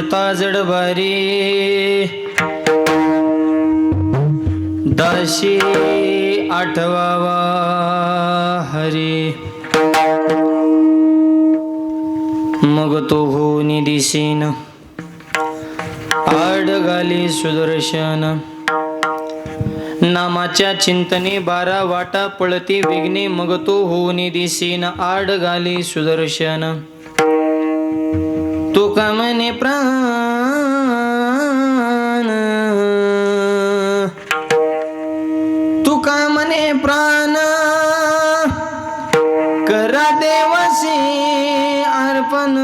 पडता जडबारी दाशी आठवावा हरी मग तो होनी दिसेन आडगाली सुदर्शन नामाच्या चिंतने 12 वाटा पळती विघ्ने मग तो होनी दिसेन आडगाली सुदर्शन तो कामने प्राण तू कामने प्राण करा देवासी अर्पण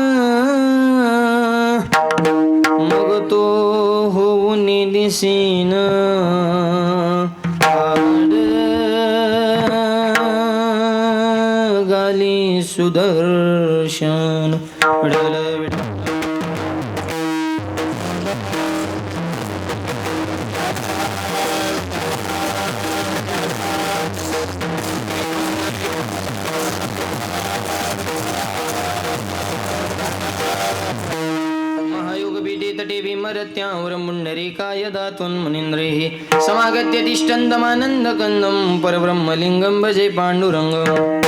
मग तो होऊन दिसेन आडगाली सुदर्शन तटे विमरत्यावर मुंडरीकाय दातुन मुनींद्रैः समागत्य तिष्ठन्तमानन्दकन्दं परब्रह्मलिङ्गं भजे पाण्डुरङ्गम्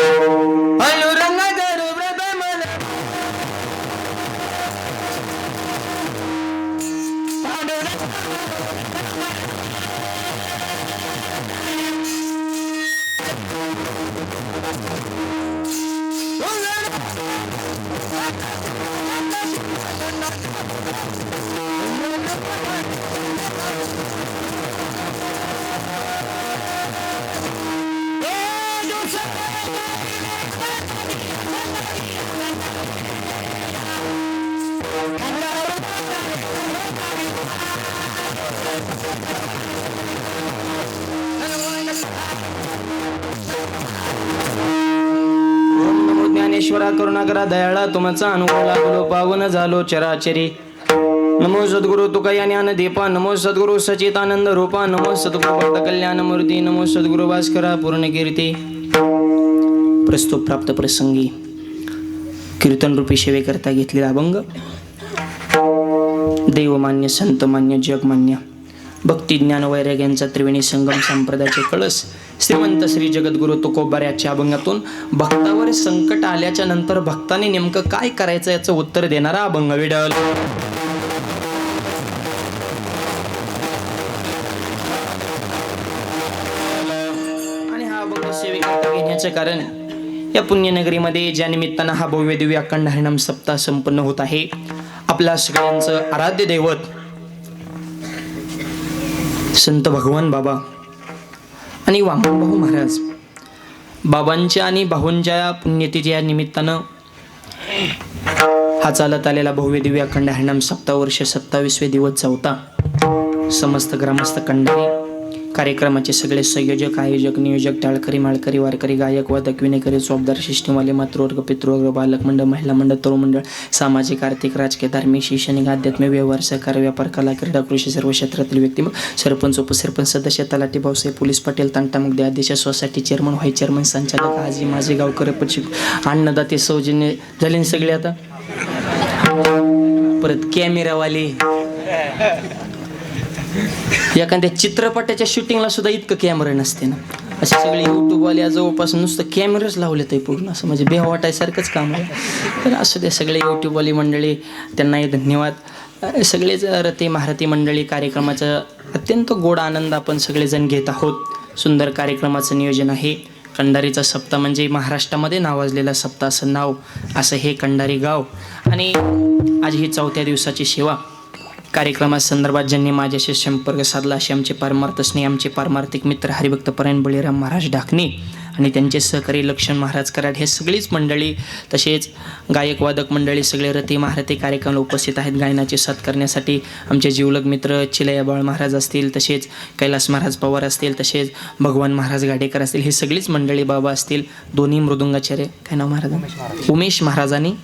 ज्ञानेश्वरा करुणाकरा दयाळा तुमचा अनुकूल लागलो पावन झालो चराचरी नमो सद्गुरु तुका ज्ञान दीपा नमो सद्गुरु सचितानंद रूपा नमो सद्गुरु भक्त कल्याण मूर्ती नमो सद्गुरु भास्करा पूर्ण कीर्ती प्रस्तुत प्राप्त प्रसंगी कीर्तन रूपी सेवेकरता घेतलेला अभंग देवमान्य संतमान्य जगमान्य भक्ती ज्ञान वैराग्यांचा त्रिवेणी संगम संप्रदायाचे कळस श्रीमंत श्री जगद्गुरु तुकोबाऱ्याच्या अभंगातून भक्तावर संकट आल्याच्या नंतर भक्ताने नेमकं काय करायचं याचं उत्तर देणारा अभंग विडल. आणि हा अभंग सेवेकरता घेण्याचं कारण या पुण्यनगरीमध्ये ज्या निमित्तानं हा भव्य दिव्य अखंड हरिनाम सप्ताह संपन्न होत आहे. आपल्या सगळ्यांचं आराध्य दैवत संत भगवान बाबा आणि वामनभाऊ महाराज बाबांच्या आणि भाऊंच्या पुण्यतिथीच्या निमित्तानं हा चालत आलेला भव्य दिव्य अखंड हरिनाम सप्ताह वर्ष 27वे दिवस चौथा. समस्त ग्रामस्थ कंडारी कार्यक्रमाचे सगळे संयोजक आयोजक नियोजक टाळकरी माळकरी वारकरी गायक वादक विनेकरी चौबदार शिष्टवाले मातृवर्ग पितृवर्ग बालक मंडळ महिला मंडळ तरुण मंडळ सामाजिक आर्थिक राजकीय धार्मिक शैक्षणिक आध्यात्मिक व्यवहार सहकार व्यापार कला क्रीडा कृषी सर्व क्षेत्रातील व्यक्ती सरपंच उपसरपंच सदस्य तलाठी भाऊसाहेब पोलीस पाटील तांटामुगदे अध्यक्ष सोसायटी चेअरमन व्हाईस चेअरमन संचालक आजी माझे गावकर अन्नदाते सौजन्य झाले सगळे. आता परत कॅमेरावाले एखाद्या चित्रपटाच्या शूटिंगला सुद्धा इतकं कॅमेरा नसते ना. असे सगळे यूट्यूबवाले जवळपास नुसतं कॅमेराच लावले ते पूर्ण असं म्हणजे बेह वाटायसारखंच काम आहे. तर असू दे सगळे यूट्यूबवाली मंडळी त्यांनाही धन्यवाद. सगळेच रती महारथी मंडळी कार्यक्रमाचा अत्यंत गोड आनंद आपण सगळेजण घेत आहोत. सुंदर कार्यक्रमाचं नियोजन आहे. कंडारीचा सप्ताह म्हणजे महाराष्ट्रामध्ये नावाजलेला सप्ताह असं नाव असं हे कंडारी गाव. आणि आज ही 4थ्या दिवसाची सेवा कार्यक्रमासंदर्भात ज्यांनी माझ्याशी संपर्क साधला असे आमचे परमार्थ स्नेही आमचे पारमार्थिक मित्र हरिभक्त परायण बळीराम महाराज ढाकणे आणि त्यांचे सहकारी लक्ष्मण महाराज कराड हे सगळीच मंडळी तसेच गायक वादक मंडळी सगळे रती महारथी कार्यक्रमाला उपस्थित आहेत. गायनाचे साथ करण्यासाठी आमचे जीवलग मित्र चिलया बाळ महाराज असतील तसेच कैलास महाराज पवार असतील तसेच भगवान महाराज गाडेकर असतील ही सगळीच मंडळी बाबा असतील. दोन्ही मृदुंगाचार्य काय नाव महाराज उमेश महाराज आणि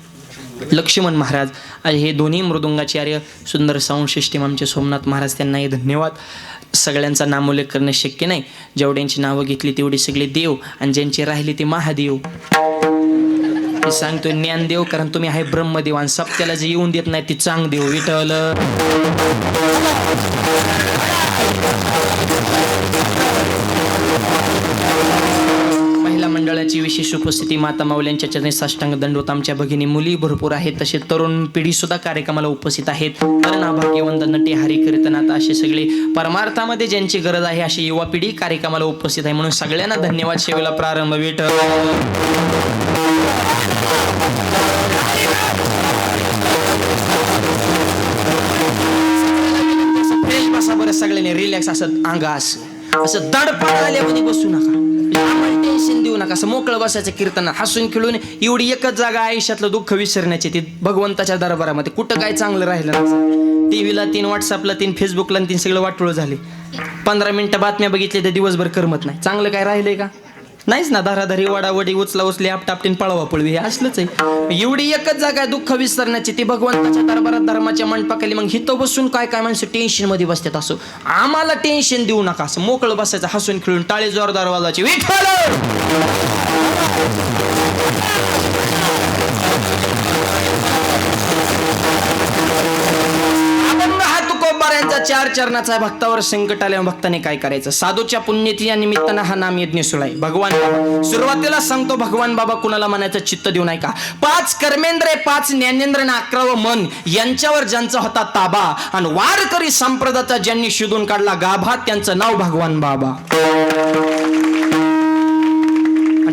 लक्ष्मण महाराज हे दोन्ही मृदुंगाचार्य सुंदर साऊंड सिस्टीम आमचे सोमनाथ महाराज त्यांनाही धन्यवाद. सगळ्यांचा नामोल्लेख करणे शक्य नाही. जेवढ्यांची नावं घेतली तेवढी सगळे देव आणि ज्यांची राहिली ती महादेव. मी सांगतो ज्ञानदेव, कारण तुम्ही आहे ब्रह्मदेव आणि सप्त्याला जे येऊन देत नाही ती चांगदेव विठ्ठल. महिला मंडळाची विशेष उपस्थिती, माता माऊल्यांच्या चरणी साष्टांग दंडवत. आमच्या भगिनी मुली भरपूर आहेत, तसे तरुण पिढी सुद्धा कार्यक्रमाला उपस्थित आहेत. कारण भाग्यवंत नटे हरी कीर्तनात असे सगळे परमार्थामध्ये ज्यांची गरज आहे अशी युवा पिढी कार्यक्रमाला उपस्थित आहे. म्हणून सगळ्यांना धन्यवाद. सेवेला प्रारंभ विठ्ठल. फ्रेश बसा बरं, सगळ्यांनी रिलॅक्स, असं अंगास असं दडपण आल्यामध्ये बसू नका, टेन्शन देऊ नका, असं मोकळं बसायचं कीर्तन, हसून खेळून. एवढी एकच जागा आयुष्यातलं दुःख विसरण्याची, ती भगवंताच्या दरबारामध्ये. कुठं काय चांगलं राहिलं नाही. टीव्हीला 3, व्हॉट्सअपला 3, फेसबुकला 3, सगळं वाटोळं झाले. 15 मिनिटं बातम्या बघितल्या तर दिवसभर करमत नाही. चांगलं काय राहिलंय का? नाहीच ना. धाराधारी वाडावडी, उचला उचली, आपटापटीन पळवा पळवी, हे असलंच आहे. एवढी एकच जागा आहे दुःख विसरण्याची, ती भगवंताच्या दरबारात, धर्माच्या मंडपाखाली. मग हिथं बसून काय काय माणसं टेन्शन मध्ये बसतात. असं आम्हाला टेन्शन देऊ नका, असं मोकळं बसायचं, हसून खेळून, टाळे जोरदार वाजवायचे. विठ्ठल. तुकोबाऱ्यांचा 4 चरणाचा आहे. भक्तावर संकट आल्या भक्ताने काय करायचं? साधूच्या पुण्यतिथी या निमित्तानं हा नाम यज्ञ सुरू भगवान बाबा. सुरुवातीला सांगतो, भगवान बाबा कुणाला म्हणायचं चित्त देऊ नाही का. 5 कर्मेंद्र, 5 ज्ञानेंद्र आणि 11वं मन, यांच्यावर ज्यांचा होता ताबा आणि वारकरी संप्रदायाचा ज्यांनी शोधून काढला गाभा, त्यांचं नाव भगवान बाबा.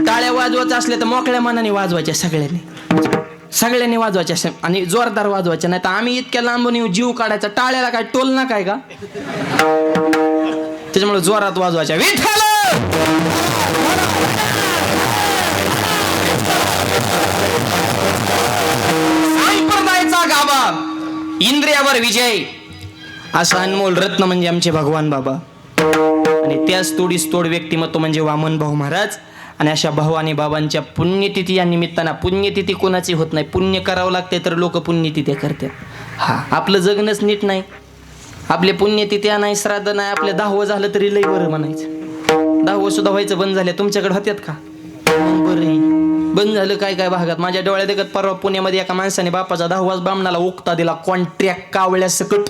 टाळ्या वाजवायच्या असल्या तर मोकळ्या मनाने वाजवायच्या, सगळ्यांनी वाजवायच्या आणि जोरदार वाजवायच्या. नाही तर आम्ही इतक्या लांबून येऊ, जीव काढायचा. टाळ्याला काय टोल ना काय का, त्याच्यामुळे जोरात वाजवायच्या. विठ्ठल. संप्रदायाचा गाभा, इंद्रियावर विजय, असा अनमोल रत्न म्हणजे आमचे भगवान बाबा. आणि त्याच तोडीस तोड व्यक्तिमत्व म्हणजे वामन भाऊ महाराज. आणि अशा भाऊ आणि बाबांच्या पुण्यतिथी या निमित्तानं, पुण्यतिथी कोणाची होत नाही, पुण्य करावं लागते तर लोक पुण्यतिथ्या करतात. हा, आपलं जगणंच नीट नाही, आपले पुण्यतिथ्या नाही, श्राद्ध नाही. आपले 10वं झालं तरी लई बरं म्हणायचं. 10वं सुद्धा व्हायचं बंद झालं. तुमच्याकडे होत्यात का? बरं बंद झालं. काय काय भागात माझ्या डोळ्यात देखत परवा पुण्यामध्ये एका माणसाने बापाचा 10वाच बामणाला ओक्ता दिला, कॉन्ट्रॅक्ट कावळ्या सकट.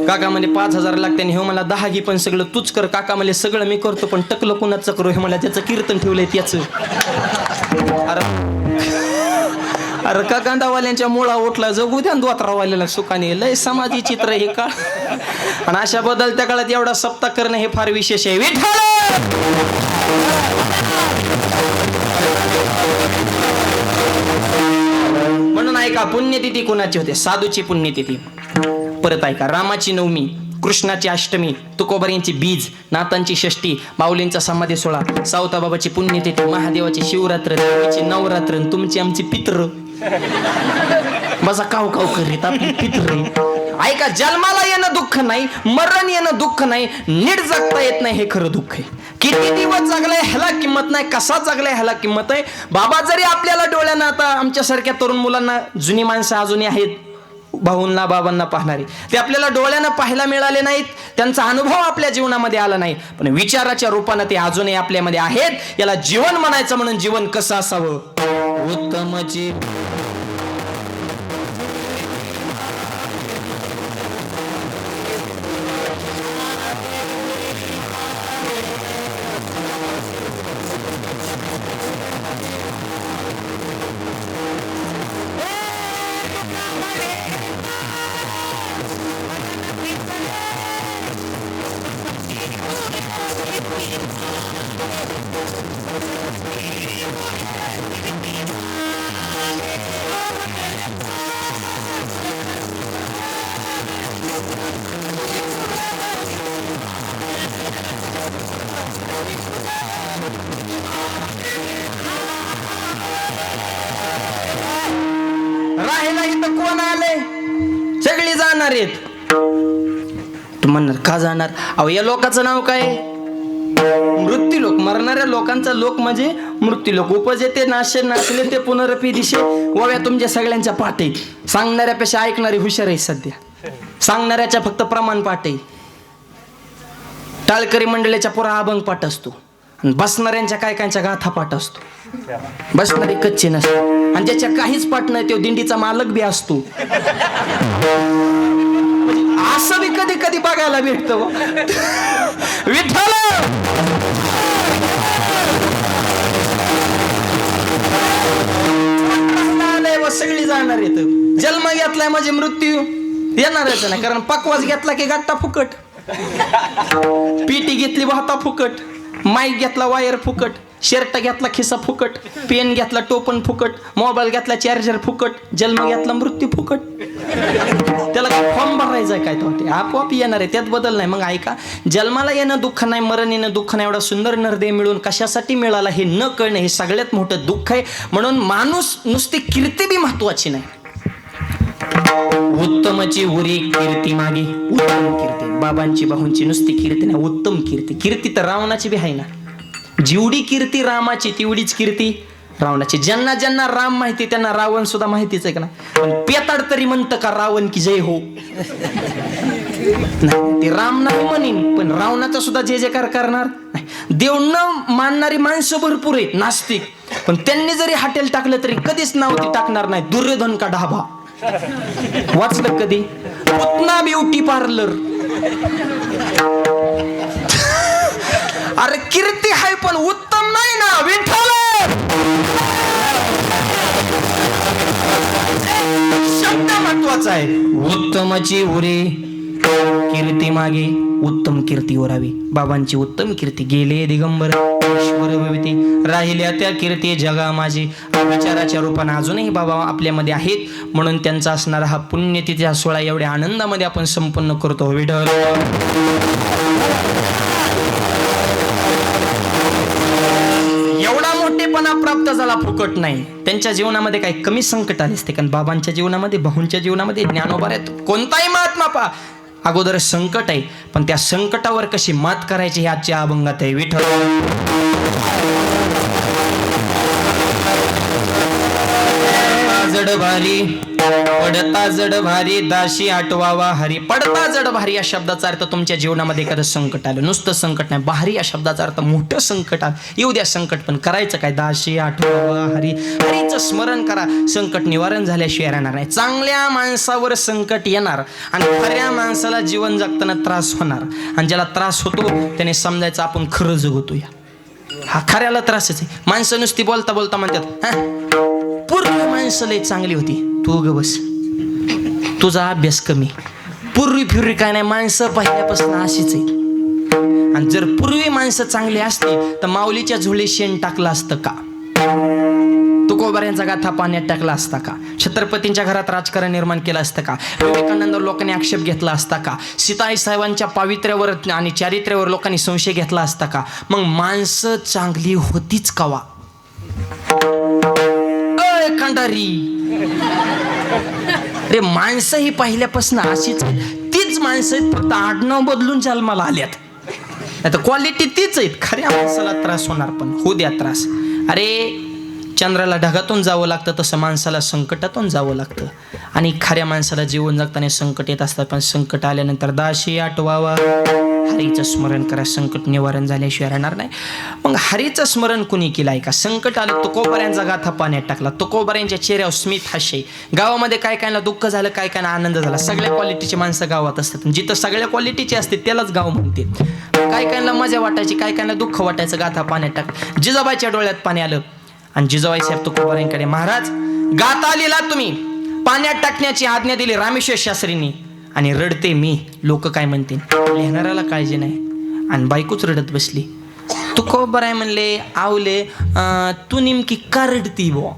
काका म्हणजे 5,000 लागते आणि हे मला 10 घे, पण सगळं तूच कर. काका म्हणजे सगळं मी करतो पण टकलं कुणाचं करू, हे मला त्याचं कीर्तन ठेवलंय त्याचं. अरे का गांधावाल्यांच्या मुळा उठला, जगू द्या दोतरावाल्याला सुखाने. लय समाजी चित्र हे काळ. आणि अशा बदलत्या काळात एवढा सप्ताह करणं हे फार विशेष आहे. विठ्ठल. म्हणून ऐका, पुण्यतिथी कोणाची होते? साधूची पुण्यतिथी. परत ऐका, रामाची नवमी, कृष्णाची अष्टमी, तुकोबारींची बीज, नाथांची षष्टी, माऊलींचा समाधी सोहळा, सावताबाबाची पुण्यतिथी, महादेवाची शिवरात्र, देवीची नवरात्र, तुमची आमची पित्र. बसा काव काव करीत आपली पित्र. ऐका, जन्माला येणं दुःख नाही, मरण येणं दुःख नाही, नीट जगता येत नाही हे खरं दुःख आहे. किती दिवस जगलाय ह्याला किंमत नाही, कसा जगलाय ह्याला किंमत आहे. बाबा जरी आपल्याला डोळ्यानं, आता आमच्यासारख्या तरुण मुलांना, जुनी माणसं अजूनही आहेत भाऊंना बाबांना पाहणारी, ते आपल्याला डोळ्यानं पाहायला मिळाले नाहीत, त्यांचा अनुभव आपल्या जीवनामध्ये आला नाही, पण विचाराच्या रूपानं ते अजूनही आपल्यामध्ये आहेत. याला जीवन म्हणायचं. म्हणून जीवन कसं असावं? उत्तम जीवन. राहिला इथं कोण आले? सगळी जाणार आहेत. तू म्हणणार का जाणार? अहो, या लोकांचं नाव काय? मृत्यू लोक. मरणाऱ्या लोकांचा लोक म्हणजे मृत्यू लोक. उपजेते नाशे नाचले ते पुनरपी दिशे, ओव्या तुमच्या सगळ्यांच्या पाठ आहे. सांगणाऱ्यापेक्षा ऐकणारे हुशार आहे सध्या. सांगणाऱ्याच्या फक्त प्रमाण पाठ आहे. टाळकरी मंडळीच्या पुरा अभंग पाठ असतो, बसणाऱ्यांच्या काय कायच्या गाथा पाठ असतो. बसणारे कच्चे नसते आणि ज्याच्या काहीच पाठ नाही तो दिंडीचा मालक बी असतो. असं बी कधी कधी बघायला भेटतं. विठ्ठल सगळी जाणार येत. जन्म घेतलाय म्हणजे मृत्यू येणारच नाही, कारण पकवास घेतला की गट्टा फुकट, पीटी घेतली वाहता फुकट, माईक घेतला वायर फुकट, शर्ट घेतला खिसा फुकट, पेन घेतला टोपन फुकट, मोबाईल घेतला चार्जर फुकट, जन्म घेतला मृत्यू फुकट. त्याला काय फॉर्म भरायचा काय तो ते आपोआप येणार आहे, त्यात बदल नाही. मग ऐका, जन्माला येणं दुःख नाही, मरण येणं दुःख नाही. एवढा सुंदर नरदेह मिळून कशासाठी मिळाला हे न कळणं हे सगळ्यात मोठं दुःख आहे. म्हणून माणूस नुसती कीर्ती बी महत्वाची नाही. उत्तमची उरी कीर्ती मागे उत्तम कीर्ती. बाबांची बाहूंची नुसती कीर्ती नाही, उत्तम कीर्ती. कीर्ती तर रावणाची बी आहे ना. जेवढी कीर्ती रामाची तेवढीच कीर्ती रावणाची. ज्यांना ज्यांना राम माहिती त्यांना रावण सुद्धा माहितीच आहे का नाही. पण पेताड तरी म्हणतं का रावण की जय हो. नाही, ते राम नाही म्हणेन पण रावणाचा सुद्धा जय जयकार करणार नाही. देव न मानणारी माणसं भरपूर आहेत नास्तिक, पण त्यांनी जरी हॉटेल टाकलं तरी कधीच नाव ते टाकणार नाही दुर्योधन का ढाबा. वाचलं कधी? Putana beauty parlour. अरे कीर्ती आहे पण उत्तम नाही ना. विठ्ठल शब्द महत्वाचा आहे. उत्तमाची उरे कीर्ती मागे उत्तम कीर्ती ओरावी. बाबांची उत्तम कीर्ती. गेले दिगंबर ईश्वर भविती, राहिल्या त्या कीर्ती जगा माझी. विचाराच्या रूपाने अजूनही बाबा आपल्यामध्ये आहेत, म्हणून त्यांचा असणारा हा पुण्यतिथी हा सोहळा एवढ्या आनंदामध्ये आपण संपन्न करतो. विठ्ठल एवढा मोठेपणा प्राप्त झाला फुकट नाही. त्यांच्या जीवनामध्ये काही कमी संकट आले असते, कारण बाबांच्या जीवनामध्ये भाऊंच्या जीवनामध्ये ज्ञानोबाऱ्यात कोणताही महात्मा पहा अगोदर संकट आहे, पण त्या संकटावर कशी मात करायची हे आजच्या अभंगात आहे. विठ्ठल जड भारी पडता जड भारी दाशी आठवावा हरी. पडता जड भारी या शब्दाचा अर्थ तुमच्या जीवनामध्ये एखादं संकट आलं, नुसतं संकट नाही, भारी या शब्दाचा अर्थ मोठं संकट आलं. येऊ द्या संकट, पण करायचं काय? दाशी आठवावा हरी. हरीचं स्मरण करा, संकट निवारण झाल्याशिवाय राहणार नाही. चांगल्या माणसावर संकट येणार आणि खऱ्या माणसाला जीवन जगताना त्रास होणार, आणि ज्याला त्रास होतो त्याने समजायचं आपण खरं जगतोय. हा खऱ्याला त्रासच आहे. माणसं नुसती बोलता बोलता म्हणतात पूर्वी माणसं लय चांगली होती. तू ग बस, तुझा अभ्यास कमी. पूर्वी फिरवी काय नाही, माणसं पहिल्यापासून अशीच आहेत. आणि जर पूर्वी माणसं चांगली असती तर माऊलीच्या झोळी शेण टाकलं असतं का? तुकोबाऱ्यांचा गाथा पाण्यात टाकला असता का? छत्रपतींच्या घरात राजकारण निर्माण केलं असतं का? विवेकानंद लोकांनी आक्षेप घेतला असता का? सीताई साहेबांच्या पावित्र्यावर आणि चारित्र्यावर लोकांनी संशय घेतला असता का? मग माणसं चांगली होतीच कवा? खंडारी रे, माणसं ही पहिल्यापासून अशीच तीच माणसं आहेत, फक्त आडनाव बदलून जन्माला आल्यात. आता क्वालिटी तीच आहेत. खऱ्या माणसाला त्रास होणार, पण होऊ द्या त्रास. अरे चंद्राला ढगातून जावं लागतं तसं माणसाला संकटातून जावं लागतं. आणि खऱ्या माणसाला जीवन जगताना संकट येत असतात, पण संकट आल्यानंतर दाशी आठवावा हरीचं स्मरण करा. संकट निवारण झाल्याशिवाय राहणार नाही. मग हरीचं स्मरण कुणी केलं आहे का? संकट आलं, तुकोबाऱ्यांचा गाथा पाण्यात टाकला. तुकोबाऱ्यांच्या चेहऱ्यावर स्मित हास्य. गावामध्ये काय कायला दुःख झालं, काय कायला आनंद झाला. सगळ्या क्वालिटीची माणसं गावात असतात. जिथं सगळ्या क्वालिटीची असते त्यालाच गाव म्हणते. काय कायला मजा वाटायची, काय कायला दुःख वाटायचं. गाथा पाण्यात टाक. जिजाबाईच्या डोळ्यात पाणी आलं आणि जिजाबाई साहेब तुकोबाऱ्यांकडे, महाराज गाथा लिहिला तुम्ही, पाण्यात टाकण्याची आज्ञा दिली रामेश्वर शास्त्रींनी, आणि रडते मी, लोक काय म्हणतील. लिहिणाऱ्याला काळजी नाही आणि बायकोच रडत बसली. तुकोबाराय म्हणले, आवले तू नेमकी का रडती बो?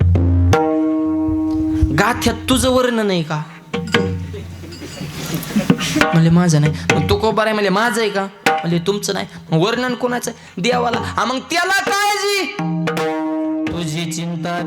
गाथ्यात तुझं वर्ण नाही का? म्हणले माझं नाही. मग तुकोबाराय म्हणले माझं आहे का? म्हणले तुमचं नाही. मग वर्णन कोणाचं? देवाला. मग त्याला काळजी, तुझी चिंता.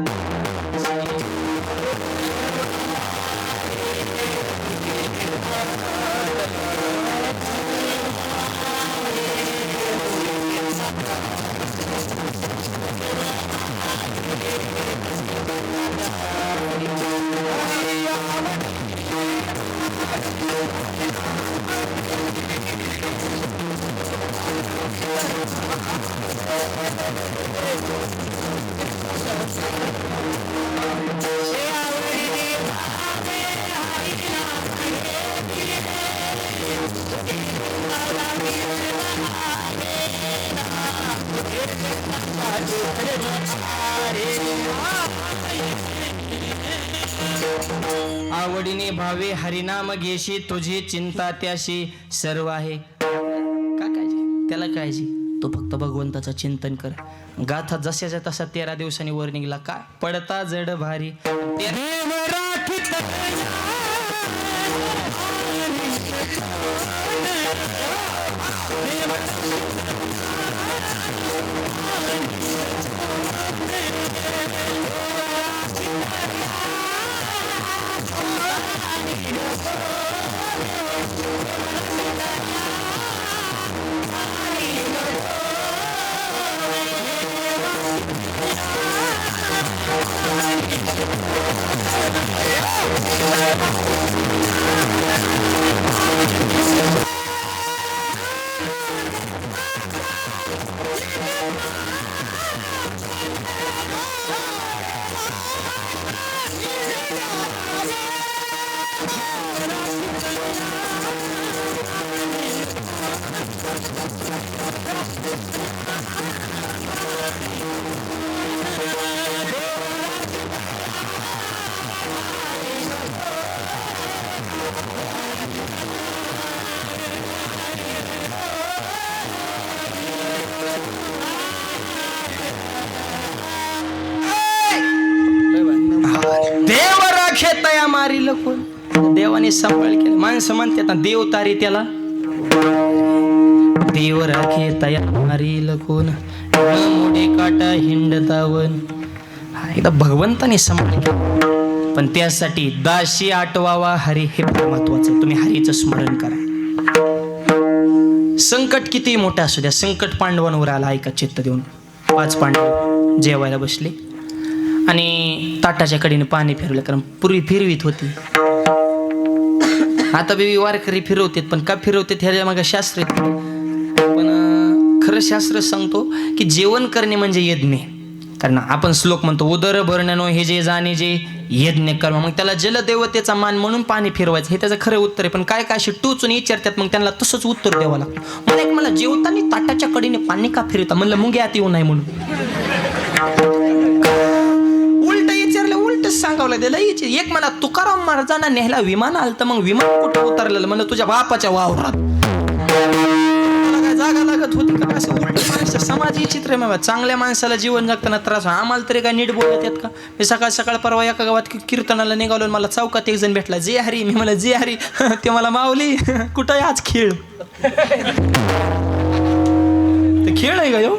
आवडीने भावे हरिनाम घेशी, तुझी चिंता त्याशी सर्व आहे. का काळजी, त्याला काळजी, तो फक्त भगवंताचं चिंतन कर. गाथा जशाच्या तसा 13 दिवसांनी वर निघला. काय पडता जड भारी देव राखे तया मारी कोण. देवाने सांभाळ केलं. माणसं म्हणतात ना देव तारी त्याला. देव राखे तया मारी कोण, मोठे काटा हिंडतावन. एकदा भगवंताने सांभाळ केलं, पण त्यासाठी दाशी आठवावा हरी. हे महत्वाचं. तुम्ही हरीचं स्मरण करा. संकट किती मोठं असू द्या, संकट पांडवांवर आला. ऐका चित्त देऊन. 5 पांडव जेवायला बसले आणि ताटाच्या कडेने पाणी फिरवलं, कारण पूर्वी फिरवीत होती. आता बेबी वारकरी फिरवतात, पण का फिरवतात ह्याच्या मागे शास्त्र. पण खरं शास्त्र सांगतो की जेवण करणे म्हणजे यज्ञ. कारण आपण श्लोक म्हणतो उदर भरणनो हे जे जाणे जे यज्ञ कर्म. मग त्याला जलदेवतेचा मान म्हणून पाणी फिरवायचं, हे त्याचं खरं उत्तर आहे. पण काय काय अशी टोचून विचारतात, मग त्यांना तसंच उत्तर द्यावं लागतं. मला जेवताना ताटाच्या कडेने पाणी का फिरवता म्हणलं मुंग्यात येऊ नये म्हणून. सांगावं लागेल. एक मला तुकाराम महाराजांना नेहला विमान आलं, तर मग विमान कुठं उतरलेलं म्हणलं तुझ्या बापाच्या वावरात. मला काय जागा लागत होती का? असं उलट समाज चित्र आहे. चांगल्या माणसाला जीवन जगताना त्रास, आम्हाला तरी काय नीट बोलत आहेत का? मी सकाळ सकाळ परवा एका गावात कीर्तनाला निघालो, मला चौकात एक जण भेटला, जे हरी. मी मला जे हरी. ते मला मावली कुठं आहे आज खेळ. ते खेळ आहे का यो?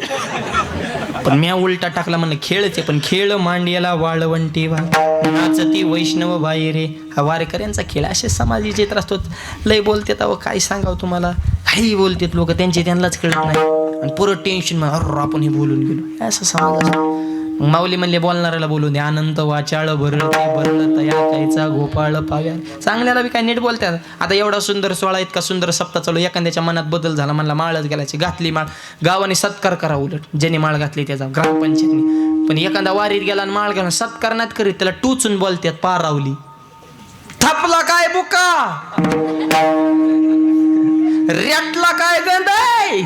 पण मी उलटा टाकला, म्हणलं खेळचे, पण खेळ मांडियाला वाळवंटी वा नाचती वैष्णव बाई रे. हा वारकऱ्यांचा खेळ. असे समाजी चित्र असतो. लय बोलतात अहो, काय सांगावं तुम्हाला. काही बोलतात लोक, त्यांचे त्यांनाच कळत नाही. आणि पुरं टेन्शन, आपण हे बोलून गेलो, असं समाज असतो. माऊली म्हणले बोलणाऱ्याला बोलून दे. अनंत वाचाळ भरळते भरळ तया कायचा गोपाळ पाव्या. चांगल्याला बी काय नीट बोलतात. आता एवढा सुंदर सोहळा, इतका सुंदर सप्ताह चालू, एखाद्याच्या मनात बदल झाला, म्हणला माळच घालायची, घातली माळ. गावाने सत्कार करा, उलट ज्याने माळ घातली त्याचा, ग्रामपंचायतने. पण एखादा वारीत गेला आणि माळ घालून सत्कार नाहीत करीत, त्याला टोचून बोलतात पारावली. थापला काय बुका, रेटला काय गंधाय.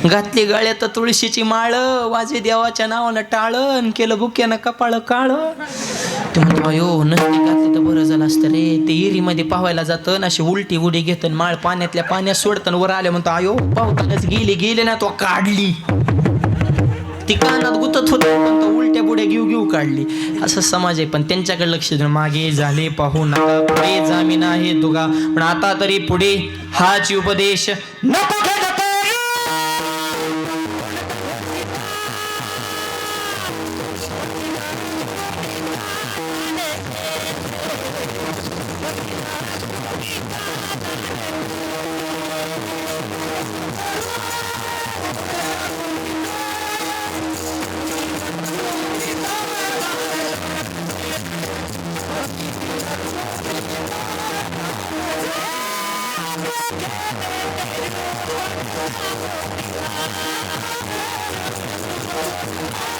घातली गळ्यात तुळशीची माळ, वाजे देवाच्या नावानं टाळण, केलं बुक्यानं कपाळ काळ. अयो नसती घातली तर बरं झालं असतं रे. ते इरीमध्ये पाहायला जातं ना, अशी उलटी उडी घेतं, माळ पाण्यातल्या पाण्यात सोडतं, वर आल्या म्हणतो अयो पावताच गेली ना, तो काढली. ती कानात गुतत होती, पण तो उलट्या बुड्या घेऊ काढली. असं समाज आहे. पण त्यांच्याकडे लक्ष देऊन मागे झाले पाहू नका, पुढे जामीन आहे दुगा, पण आता तरी पुढे हाच उपदेश नको घेता. धन्यवाद.